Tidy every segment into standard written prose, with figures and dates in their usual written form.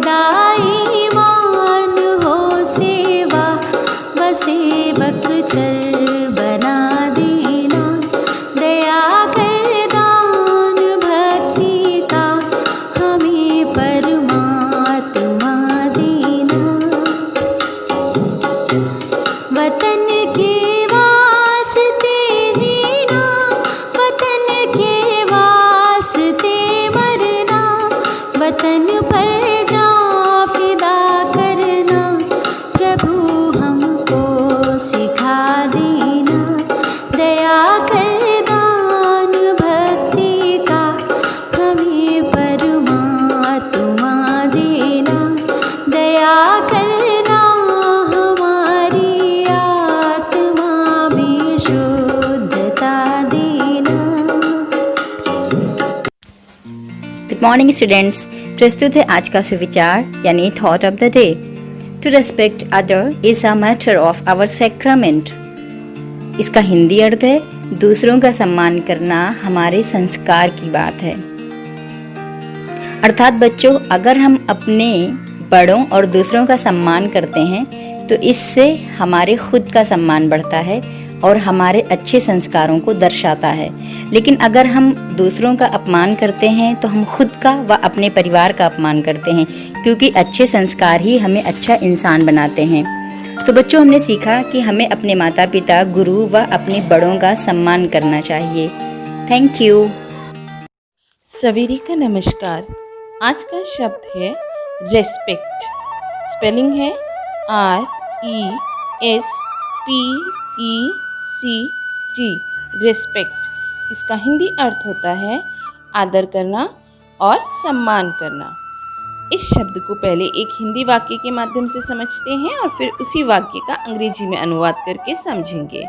सदा ईमान हो सेवा, व सेवक चर बना देना। दया कर दान भक्ति का हमें परमात्मा देना। वतन के वास्ते जीना, वतन के वास्ते मरना, वतन पर जा फिदा करना, प्रभु हमको सिखा देना। दया कर दान भक्ति का हमें परमात्मा देना। दया करना हमारी आत्मा में शुद्धता देना। गुड मॉर्निंग स्टूडेंट्स, प्रस्तुत है आज का सुविचार यानी thought of the day. To respect other is a matter of our sacrament. इसका हिंदी अर्थ है दूसरों का सम्मान करना हमारे संस्कार की बात है। अर्थात बच्चों, अगर हम अपने बड़ों और दूसरों का सम्मान करते हैं तो इससे हमारे खुद का सम्मान बढ़ता है और हमारे अच्छे संस्कारों को दर्शाता है। लेकिन अगर हम दूसरों का अपमान करते हैं तो हम खुद का व अपने परिवार का अपमान करते हैं, क्योंकि अच्छे संस्कार ही हमें अच्छा इंसान बनाते हैं। तो बच्चों, हमने सीखा कि हमें अपने माता पिता, गुरु व अपने बड़ों का सम्मान करना चाहिए। Thank you. सवेरे का नमस्कार। आज का शब्द है रेस्पेक्ट। स्पेलिंग है RESPECT, रेस्पेक्ट। इसका हिंदी अर्थ होता है आदर करना और सम्मान करना। इस शब्द को पहले एक हिंदी वाक्य के माध्यम से समझते हैं और फिर उसी वाक्य का अंग्रेजी में अनुवाद करके समझेंगे।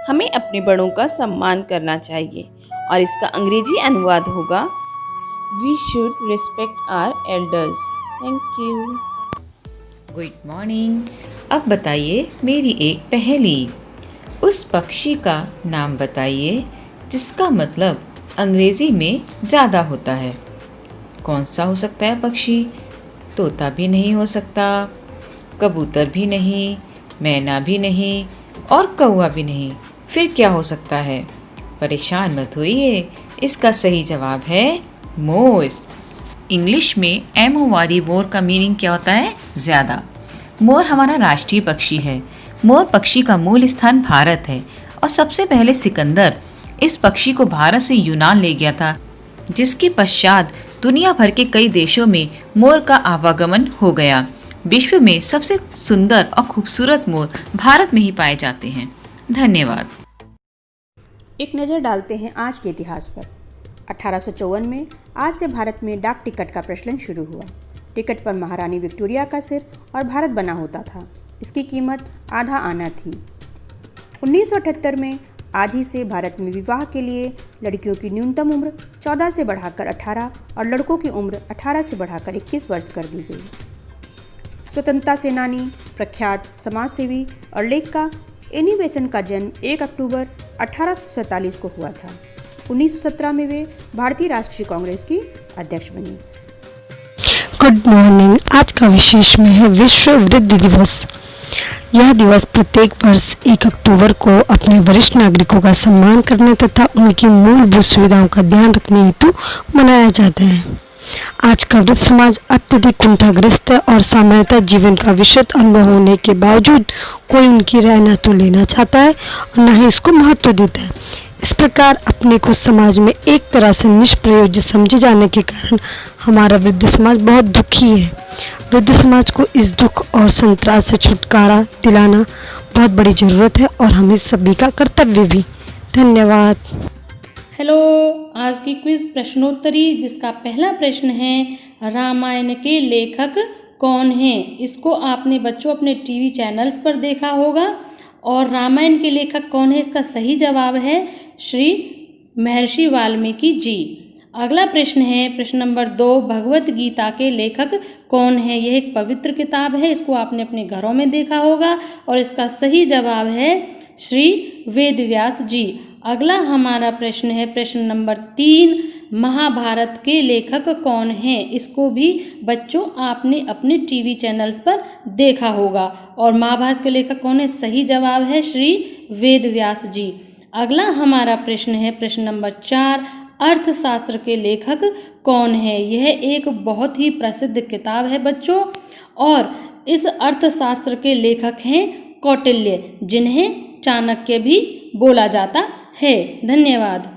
हमें अपने बड़ों का सम्मान करना चाहिए और इसका अंग्रेजी अनुवाद होगा We should respect our elders. Thank you. Good morning. अब बताइए मेरी एक पहेली। उस पक्षी का नाम बताइए जिसका मतलब अंग्रेजी में ज़्यादा होता है। कौन सा हो सकता है पक्षी? तोता भी नहीं हो सकता, कबूतर भी नहीं, मैना भी नहीं और कौवा भी नहीं। फिर क्या हो सकता है? परेशान मत होइए, इसका सही जवाब है मोर। इंग्लिश में MORE मोर का मीनिंग क्या होता है? ज़्यादा। मोर हमारा राष्ट्रीय पक्षी है। मोर पक्षी का मूल स्थान भारत है और सबसे पहले सिकंदर इस पक्षी को भारत से यूनान ले गया था, जिसके पश्चात दुनिया भर के कई देशों में मोर का आवागमन हो गया। विश्व में सबसे सुंदर और खूबसूरत मोर भारत में ही पाए जाते हैं। धन्यवाद। एक नज़र डालते हैं आज के इतिहास पर। 1854 में आज से भारत में डाक टिकट का प्रचलन शुरू हुआ। टिकट पर महारानी विक्टोरिया का सिर और भारत बना होता था। इसकी कीमत आधा आना थी। 1978 में आज ही से भारत में विवाह के लिए लड़कियों की न्यूनतम उम्र 14 से बढ़ाकर 18 और लड़कों की उम्र 18 से बढ़ाकर 21 वर्ष कर दी गई। स्वतंत्रता सेनानी, प्रख्यात समाजसेवी और लेखिका एनी बेसेंट का जन्म 1 अक्टूबर 1847 को हुआ था। 1917 में वे भारतीय राष्ट्रीय कांग्रेस की अध्यक्ष बनी। Good morning. आज का विशेष में है विश्व वृद्ध दिवस। यह दिवस प्रत्येक वर्ष 1 अक्टूबर को अपने वरिष्ठ नागरिकों का सम्मान करने तथा उनकी मूलभूत सुविधाओं का ध्यान रखने हेतु मनाया जाता है। आज का वृद्ध समाज अत्यधिक कुंठाग्रस्त है और सामान्यतः जीवन का विशद अनुभव होने के बावजूद कोई उनकी राय न तो लेना चाहता है और न ही इसको महत्व देता है। इस प्रकार अपने को समाज में एक तरह से निष्प्रयोज्य समझे जाने के कारण हमारा वृद्ध समाज बहुत दुखी है। वृद्ध समाज को इस दुख और संतरास से छुटकारा दिलाना बहुत बड़ी ज़रूरत है और हमें सभी का कर्तव्य भी। धन्यवाद। हेलो, आज की क्विज प्रश्नोत्तरी, जिसका पहला प्रश्न है रामायण के लेखक कौन हैं। इसको आपने बच्चों अपने टीवी चैनल्स पर देखा होगा। और रामायण के लेखक कौन है, इसका सही जवाब है श्री महर्षि वाल्मीकि जी। अगला प्रश्न है प्रश्न नंबर 2, भगवत गीता के लेखक कौन है। यह एक पवित्र किताब है, इसको आपने अपने घरों में देखा होगा और इसका सही जवाब है श्री वेद व्यास जी। अगला हमारा प्रश्न है प्रश्न नंबर 3, महाभारत के लेखक कौन हैं? इसको भी बच्चों आपने अपने टीवी चैनल्स पर देखा होगा। और महाभारत के लेखक कौन है? सही जवाब है श्री वेद व्यास जी। अगला हमारा प्रश्न है प्रश्न नंबर 4, अर्थशास्त्र के लेखक कौन है? यह एक बहुत ही प्रसिद्ध किताब है बच्चों, और इस अर्थशास्त्र के लेखक हैं कौटिल्य, जिन्हें चाणक्य भी बोला जाता है। धन्यवाद।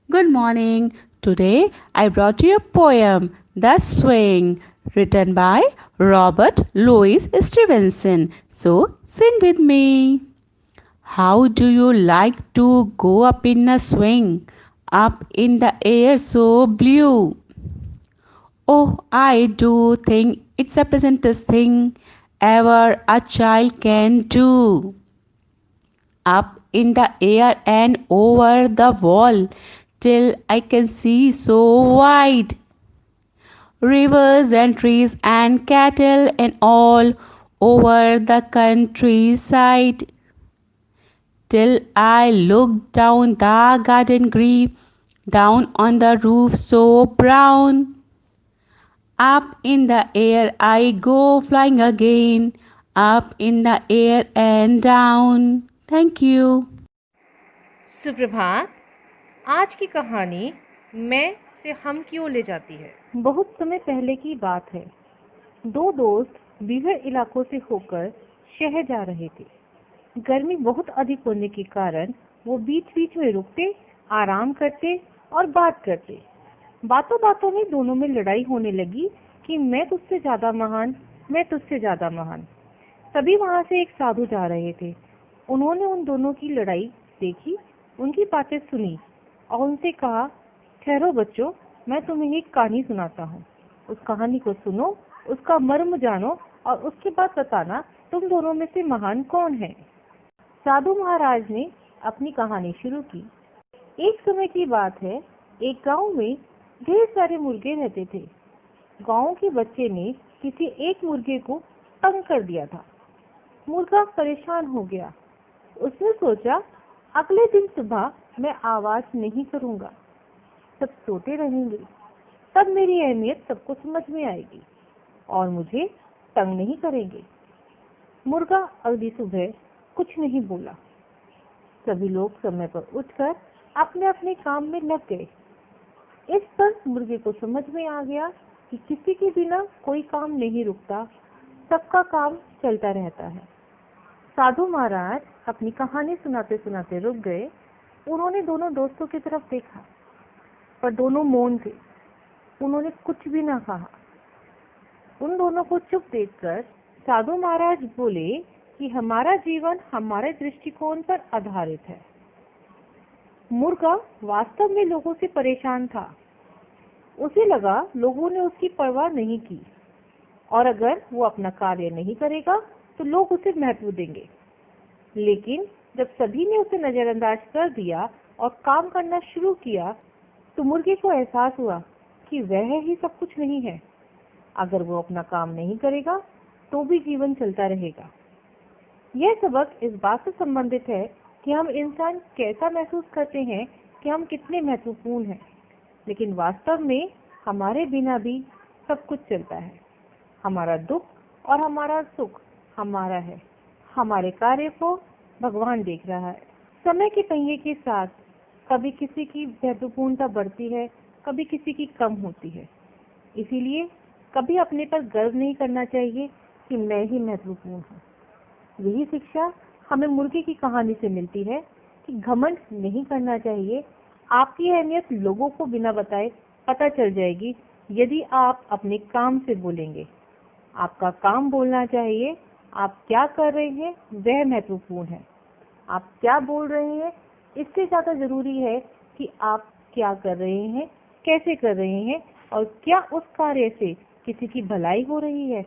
Good morning. Today I brought you a poem, The Swing, written by Robert Louis Stevenson. So sing with me. How do you like to go up in a swing, up in the air so blue? Oh, I do think it's the pleasantest thing ever a child can do. Up in the air and over the wall, till I can see so wide. Rivers and trees and cattle and all over the countryside. Till I look down the garden green, down on the roof so brown. Up in the air I go flying again, up in the air and down. Thank you. सुप्रभात। आज की कहानी मैं से हम की ओर ले जाती है। बहुत समय पहले की बात है। दो दोस्त बिगड़ इलाकों से होकर शहर जा रहे थे। गर्मी बहुत अधिक होने के कारण वो बीच बीच में रुकते, आराम करते और बात करते। बातों बातों में दोनों में लड़ाई होने लगी कि मैं तुझसे ज्यादा महान, मैं तुझसे ज्यादा महान। तभी वहां से एक साधु जा रहे थे। उन्होंने उन दोनों की लड़ाई देखी, उनकी बातें सुनी और उनसे कहा, ठहरो बच्चों, मैं तुम्हें एक कहानी सुनाता हूँ। उस कहानी को सुनो, उसका मर्म जानो और उसके बाद बताना तुम दोनों में से महान कौन है। साधु महाराज ने अपनी कहानी शुरू की। एक समय की बात है, एक गांव में ढेर सारे मुर्गे रहते थे। गांव के बच्चे ने किसी एक मुर्गे को तंग कर दिया था। मुर्गा परेशान हो गया। उसने सोचा, अगले दिन सुबह मैं आवाज नहीं करूंगा, सब सोते रहेंगे, तब मेरी अहमियत सबको समझ में आएगी और मुझे तंग नहीं करेंगे। मुर्गा अगली सुबह कुछ नहीं बोला। सभी लोग समय पर उठकर अपने अपने काम में लग गए। इस पर मुर्गे को समझ में आ गया कि किसी के बिना कोई काम नहीं रुकता, सबका काम चलता रहता है। साधु महाराज अपनी कहानी सुनाते सुनाते रुक गए। उन्होंने दोनों दोस्तों की तरफ देखा, पर दोनों मौन थे। उन्होंने कुछ भी ना कहा। उन दोनों को चुप देखकर साधु महाराज बोले कि हमारा जीवन हमारे दृष्टिकोण पर आधारित है। मुर्गा वास्तव में लोगों से परेशान था। उसे लगा लोगों ने उसकी परवाह नहीं की और अगर वो अपना कार्य नहीं करेगा तो लोग उसे महत्व देंगे। लेकिन जब सभी ने उसे नजरअंदाज कर दिया और काम करना शुरू किया तो मुर्गे को एहसास हुआ कि वह ही सब कुछ नहीं है। अगर वो अपना काम नहीं करेगा तो भी जीवन चलता रहेगा। यह सबक इस बात से संबंधित है कि हम इंसान कैसा महसूस करते हैं कि हम कितने महत्वपूर्ण हैं, लेकिन वास्तव में हमारे बिना भी सब कुछ चलता है। हमारा दुख और हमारा सुख हमारा है। हमारे कार्य को भगवान देख रहा है। समय के पहिए के साथ कभी किसी की महत्वपूर्णता बढ़ती है, कभी किसी की कम होती है। इसीलिए कभी अपने पर गर्व नहीं करना चाहिए कि मैं ही महत्वपूर्ण हूँ। यही शिक्षा हमें मुर्गे की कहानी से मिलती है कि घमंड नहीं करना चाहिए। आपकी अहमियत लोगों को बिना बताए पता चल जाएगी यदि आप अपने काम से बोलेंगे। आपका काम बोलना चाहिए। आप क्या कर रहे हैं वह महत्वपूर्ण है। आप क्या बोल रहे हैं इससे ज्यादा जरूरी है कि आप क्या कर रहे हैं, कैसे कर रहे हैं और क्या उस कार्य से किसी की भलाई हो रही है।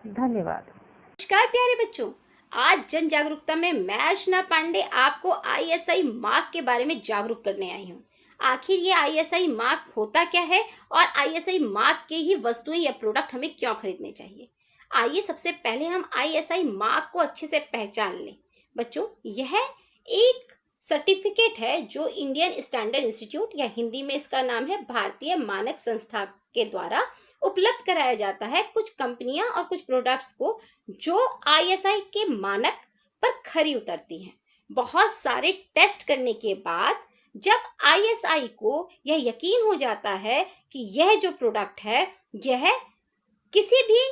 धन्यवाद। नमस्कार प्यारे बच्चों, आज जन जागरूकता में मैं अर्चना पांडे आपको ISI मार्क के बारे में जागरूक करने आई हूँ। आखिर ये ISI मार्क होता क्या है और ISI मार्क के ही वस्तुएं या प्रोडक्ट हमें क्यों खरीदने चाहिए। आइए सबसे पहले हम ISI मार्क को अच्छे से पहचान लें। बच्चों, यह एक सर्टिफिकेट है जो इंडियन स्टैंडर्ड इंस्टीट्यूट या हिंदी में इसका नाम है भारतीय मानक संस्था के द्वारा उपलब्ध कराया जाता है कुछ कंपनियां और कुछ प्रोडक्ट्स को जो आईएसआई के मानक पर खरी उतरती हैं। बहुत सारे टेस्ट करने के बाद जब आईएसआई को यह यकीन हो जाता है कि यह जो प्रोडक्ट है यह किसी भी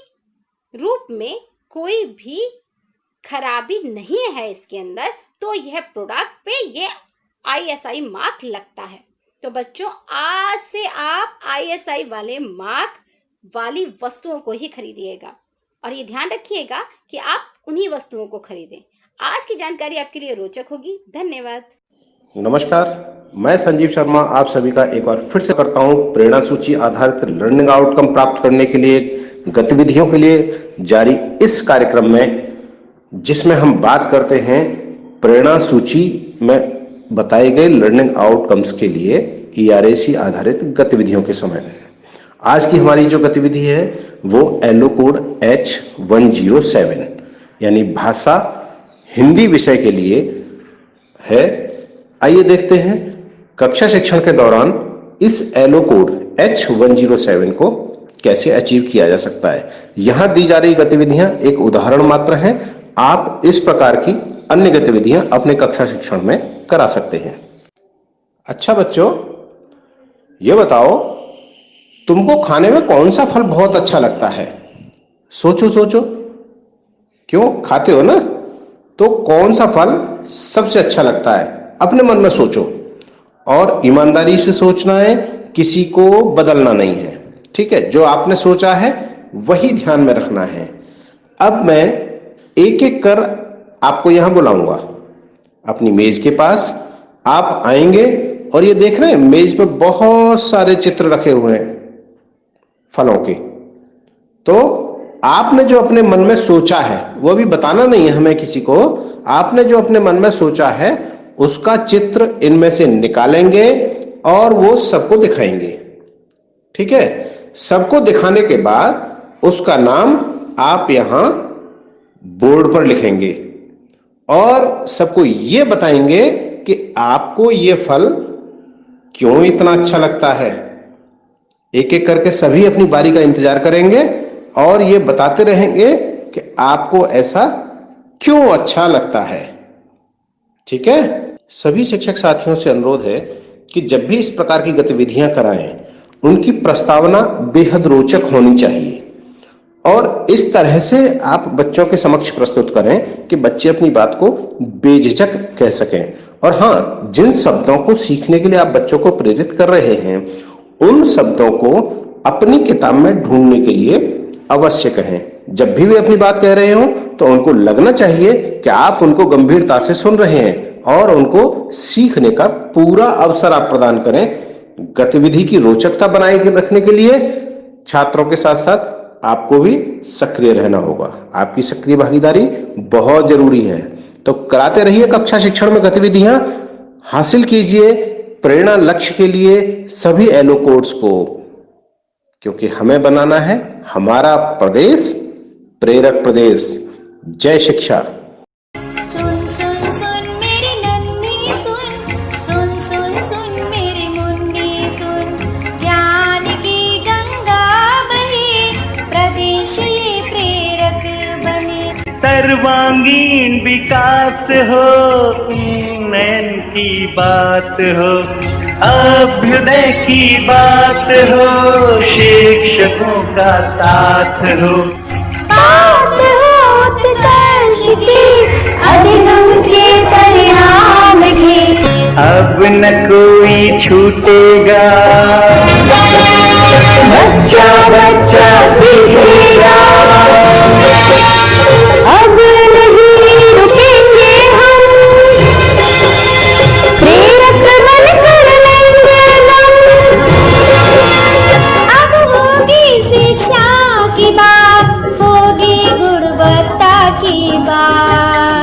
रूप में कोई भी खराबी नहीं है इसके अंदर, तो यह प्रोडक्ट पे ये आईएसआई मार्क लगता है। तो बच्चों आज से आप आईएसआई वाले मार्क वाली वस्तुओं को ही खरीदिएगा और ये ध्यान रखिएगा कि आप उन्हीं वस्तुओं को खरीदें। आज की जानकारी आपके लिए रोचक होगी। धन्यवाद। नमस्कार, मैं संजीव शर्मा आप सभी का एक बार फिर से करता हूं प्रेरणा सूची आधारित लर्निंग आउटकम प्राप्त करने के लिए गतिविधियों के लिए जारी इस कार्यक्रम में, जिसमें हम बात करते हैं प्रेरणा सूची में बताए गए लर्निंग आउटकम्स के लिए ERAC आधारित गतिविधियों के समय। आज की हमारी जो गतिविधि है वो एलो कोड H107 यानी भाषा हिंदी विषय के लिए है। आइए देखते हैं कक्षा शिक्षण के दौरान इस एलो कोड H107 को कैसे अचीव किया जा सकता है। यहां दी जा रही गतिविधियां एक उदाहरण मात्र हैं। आप इस प्रकार की अन्य गतिविधियां अपने कक्षा शिक्षण में करा सकते हैं। अच्छा बच्चों, ये बताओ तुमको खाने में कौन सा फल बहुत अच्छा लगता है? सोचो सोचो, क्यों खाते हो ना, तो कौन सा फल सबसे अच्छा लगता है अपने मन में सोचो और ईमानदारी से सोचना है, किसी को बदलना नहीं है। ठीक है, जो आपने सोचा है वही ध्यान में रखना है। अब मैं एक एक कर आपको यहां बुलाऊंगा अपनी मेज के पास। आप आएंगे और ये देख रहे हैं मेज पे बहुत सारे चित्र रखे हुए हैं फलों के। तो आपने जो अपने मन में सोचा है वो भी बताना नहीं है हमें किसी को। आपने जो अपने मन में सोचा है उसका चित्र इनमें से निकालेंगे और वो सबको दिखाएंगे। ठीक है, सबको दिखाने के बाद उसका नाम आप यहां बोर्ड पर लिखेंगे और सबको ये बताएंगे कि आपको ये फल क्यों इतना अच्छा लगता है। एक एक करके सभी अपनी बारी का इंतजार करेंगे और ये बताते रहेंगे कि आपको ऐसा क्यों अच्छा लगता है। ठीक है, सभी शिक्षक साथियों से अनुरोध है कि जब भी इस प्रकार की गतिविधियां कराएं, उनकी प्रस्तावना बेहद रोचक होनी चाहिए और इस तरह से आप बच्चों के समक्ष प्रस्तुत करें कि बच्चे अपनी बात को बेझिझक कह सकें। और हाँ, जिन शब्दों को सीखने के लिए आप बच्चों को प्रेरित कर रहे हैं उन शब्दों को अपनी किताब में ढूंढने के लिए अवश्य कहें। जब भी वे अपनी बात कह रहे हो तो उनको लगना चाहिए कि आप उनको गंभीरता से सुन रहे हैं और उनको सीखने का पूरा अवसर आप प्रदान करें। गतिविधि की रोचकता बनाए रखने के लिए छात्रों के साथ साथ आपको भी सक्रिय रहना होगा। आपकी सक्रिय भागीदारी बहुत जरूरी है। तो कराते रहिए कक्षा शिक्षण में गतिविधियां, हासिल कीजिए प्रेरणा लक्ष्य के लिए सभी एलो कोड्स को, क्योंकि हमें बनाना है हमारा प्रदेश प्रेरक प्रदेश। जय शिक्षा। सुन सुन सुन मेरी नन्ही सुन, सुन सुन सुन मेरी मुन्नी सुन, ज्ञान की गंगा बहे प्रदेश ये प्रेरक बने। सर्वांगीण विकास हो, उन्नयन की बात हो, अभ्युदय की बात हो, शिक्षकों का साथ हो, बात हो उत्कर्ष की, अधिगम के परिणाम की, अब न कोई छूटेगा, बच्चा बच्चा सीखेगा, अब नहीं रुकेंगे हम, प्रेरक बनकर लेंगे दम। अब होगी शिक्षा की बात, होगी गुणवत्ता की बात।